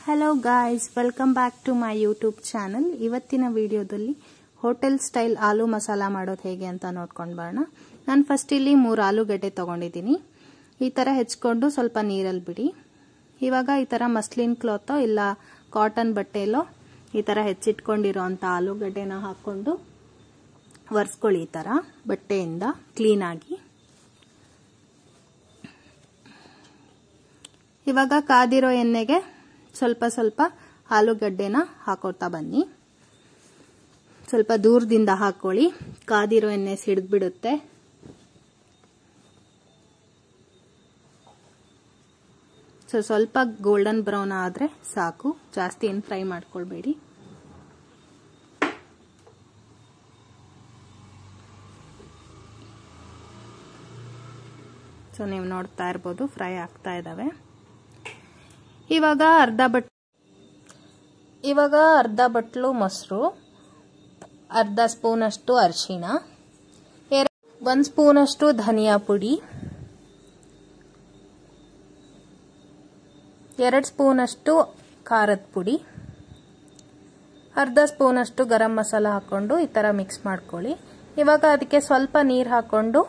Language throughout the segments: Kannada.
Hello guys, welcome back to my YouTube channel. ಇವತ್ತಿನ ವಿಡಿಯೋದಲ್ಲಿ ಹೋಟೆಲ್ ಸ್ಟೈಲ್ ಆಲೂ ಮಸಾಲ ಮಾಡೋದು ಹೇಗೆ ಅಂತ ನೋಡ್ಕೊಂಡು ಬರೋಣ. ನಾನು ಫಸ್ಟ್ ಇಲ್ಲಿ 3 ಆಲೂಗಡ್ಡೆ ತಗೊಂಡಿದ್ದೀನಿ. ಈ ತರ ಹೆಚ್ಕೊಂಡು ಸ್ವಲ್ಪ ನೀರಲ್ಲಿ ಬಿಡಿ. ಇವಾಗ ಈ ತರ ಮಸ್ಲಿನ್ ಕ್ಲಾತ್ ಇಲ್ಲ ಕಾಟನ್ ಬಟ್ಟೆಯಲ್ಲೋ ಈ ತರ ಹೆಚ್ಚಿಟ್ಕೊಂಡಿರೋಂಥ ಆಲೂಗಡ್ಡೆನ ಹಾಕೊಂಡು ಒರೆಸ್ಕೊಳ್ಳಿ. ಈ ತರ ಬಟ್ಟೆಯಿಂದ ಕ್ಲೀನ್ ಆಗಿ. ಇವಾಗ ಕಾದಿರೋ ಎಣ್ಣೆಗೆ ಸ್ವಲ್ಪ ಸ್ವಲ್ಪ ಆಲೂಗಡ್ಡೆನ ಹಾಕೋತಾ ಬನ್ನಿ. ಸ್ವಲ್ಪ ದೂರದಿಂದ ಹಾಕೊಳ್ಳಿ, ಕಾದಿರೋ ಎಣ್ಣೆ ಸಿಡಿದ್ಬಿಡುತ್ತೆ. ಸ್ವಲ್ಪ ಗೋಲ್ಡನ್ ಬ್ರೌನ್ ಆದ್ರೆ ಸಾಕು, ಜಾಸ್ತಿ ಏನು ಫ್ರೈ ಮಾಡ್ಕೊಳ್ಬೇಡಿ. ನೀವು ನೋಡ್ತಾ ಇರ್ಬೋದು ಫ್ರೈ ಆಗ್ತಾ ಇದಾವೆ. ಇವಾಗ ಅರ್ಧ ಬಟ್ಲು ಮೊಸರು, ಅರ್ಧ ಸ್ಪೂನ್ ಅಷ್ಟು ಅರಿಶಿಣ, 1 ಸ್ಪೂನ್ ಅಷ್ಟು ಧನಿಯಾ ಪುಡಿ, 2 ಸ್ಪೂನ್ ಅಷ್ಟು ಖಾರದ ಪುಡಿ, ಅರ್ಧ ಸ್ಪೂನ್ ಅಷ್ಟು ಗರಂ ಮಸಾಲ ಹಾಕೊಂಡು ಈ ತರ ಮಿಕ್ಸ್ ಮಾಡ್ಕೊಳ್ಳಿ. ಇವಾಗ ಅದಕ್ಕೆ ಸ್ವಲ್ಪ ನೀರು ಹಾಕೊಂಡು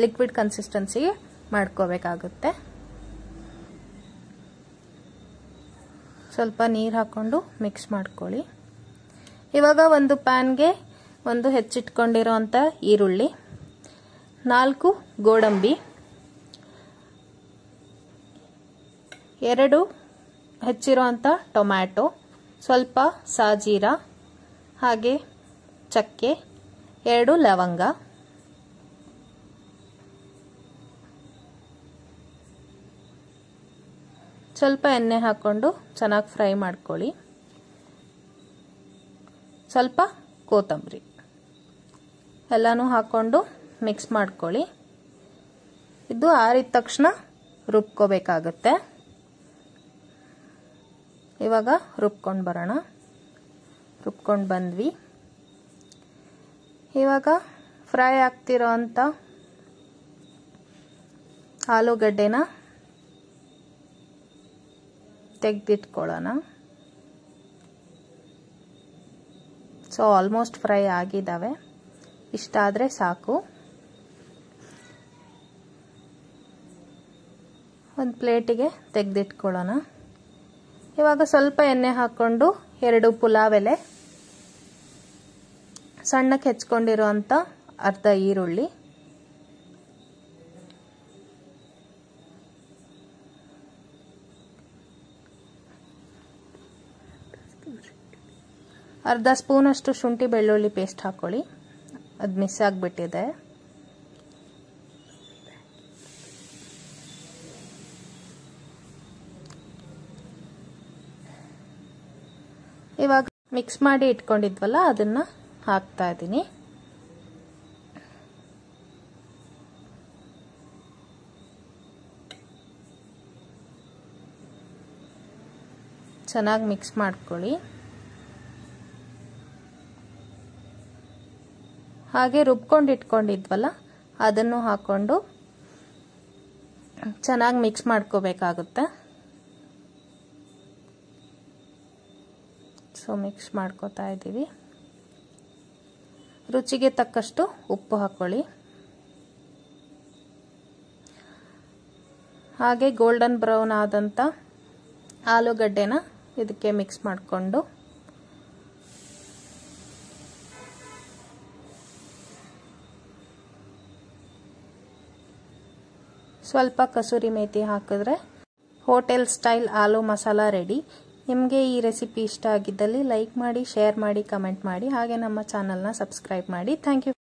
ಲಿಕ್ವಿಡ್ ಕನ್ಸಿಸ್ಟೆನ್ಸಿಗೆ ಮಾಡ್ಕೋಬೇಕಾಗುತ್ತೆ. ಸ್ವಲ್ಪ ನೀರು ಹಾಕೊಂಡು ಮಿಕ್ಸ್ ಮಾಡ್ಕೊಳ್ಳಿ. ಇವಾಗ ಒಂದು ಪ್ಯಾನ್ಗೆ ಒಂದು ಹೆಚ್ಚಿಟ್ಕೊಂಡಿರೋಂಥ ಈರುಳ್ಳಿ, 4 ಗೋಡಂಬಿ, 2 ಹೆಚ್ಚಿರೋಂಥ ಟೊಮ್ಯಾಟೊ, ಸ್ವಲ್ಪ ಸಾಜೀರ, ಹಾಗೆ ಚಕ್ಕೆ, 2 ಲವಂಗ, ಸ್ವಲ್ಪ ಎಣ್ಣೆ ಹಾಕೊಂಡು ಚೆನ್ನಾಗಿ ಫ್ರೈ ಮಾಡ್ಕೊಳ್ಳಿ. ಸ್ವಲ್ಪ ಕೊತ್ತಂಬರಿ ಎಲ್ಲಾನು ಹಾಕೊಂಡು ಮಿಕ್ಸ್ ಮಾಡ್ಕೊಳ್ಳಿ. ಇದು ಆರಿದ ತಕ್ಷಣ ರುಬ್ಕೋಬೇಕಾಗುತ್ತೆ. ಇವಾಗ ರುಬ್ಕೊಂಡು ಬರೋಣ. ರುಬ್ಕೊಂಡು ಬಂದ್ವಿ. ಇವಾಗ ಫ್ರೈ ಆಗ್ತಿರೋ ಅಂತ ಆಲೂಗಡ್ಡೆನ ತೆಗೆದಿಟ್ಕೊಳ್ಳೋಣ. ಆಲ್ಮೋಸ್ಟ್ ಫ್ರೈ ಆಗಿದ್ದಾವೆ. ಇಷ್ಟಾದ್ರೆ ಸಾಕು. ಒಂದು ಪ್ಲೇಟಿಗೆ ತೆಗೆದಿಟ್ಕೊಳ್ಳೋಣ. ಇವಾಗ ಸ್ವಲ್ಪ ಎಣ್ಣೆ ಹಾಕೊಂಡು 2 ಪುಲಾವ್ ಎಲೆ, ಸಣ್ಣಕ್ಕೆ ಹೆಚ್ಕೊಂಡಿರುವಂತ ಅರ್ಧ ಈರುಳ್ಳಿ, ಅರ್ಧ ಸ್ಪೂನ್ ಅಷ್ಟು ಶುಂಠಿ ಬೆಳ್ಳುಳ್ಳಿ ಪೇಸ್ಟ್ ಹಾಕೊಳ್ಳಿ, ಅದು ಮಿಸ್ ಆಗಿಬಿಟ್ಟಿದೆ. ಇವಾಗ ಮಿಕ್ಸ್ ಮಾಡಿ ಇಟ್ಕೊಂಡಿದ್ವಲ್ಲ ಅದನ್ನ ಹಾಕ್ತಾ ಇದ್ದೀನಿ. ಚೆನ್ನಾಗಿ ಮಿಕ್ಸ್ ಮಾಡ್ಕೊಳ್ಳಿ. ಹಾಗೆ ರುಬ್ಕೊಂಡು ಇಟ್ಕೊಂಡಿದ್ವಲ್ಲ ಅದನ್ನು ಹಾಕೊಂಡು ಚೆನ್ನಾಗಿ ಮಿಕ್ಸ್ ಮಾಡ್ಕೋಬೇಕಾಗುತ್ತೆ. ಮಿಕ್ಸ್ ಮಾಡ್ಕೋತಾ ಇದ್ದೀವಿ. ರುಚಿಗೆ ತಕ್ಕಷ್ಟು ಉಪ್ಪು ಹಾಕೊಳ್ಳಿ. ಹಾಗೆ ಗೋಲ್ಡನ್ ಬ್ರೌನ್ ಆದಂತ ಆಲೂಗಡ್ಡೆನ ಇದಕ್ಕೆ ಮಿಕ್ಸ್ ಮಾಡಿಕೊಂಡು ಸ್ವಲ್ಪ ಕಸೂರಿ ಮೇಥಿ ಹಾಕಿದ್ರೆ ಹೋಟೆಲ್ ಸ್ಟೈಲ್ ಆಲೂ ಮಸಾಲ ರೆಡಿ. ನಿಮಗೆ ಈ ರೆಸಿಪಿ ಇಷ್ಟ ಆಗಿದ್ದಲ್ಲಿ ಲೈಕ್ ಮಾಡಿ, ಶೇರ್ ಮಾಡಿ, ಕಮೆಂಟ್ ಮಾಡಿ, ಹಾಗೆ ನಮ್ಮ ಚಾನಲ್ನ ಸಬ್ಸ್ಕ್ರೈಬ್ ಮಾಡಿ. Thank you.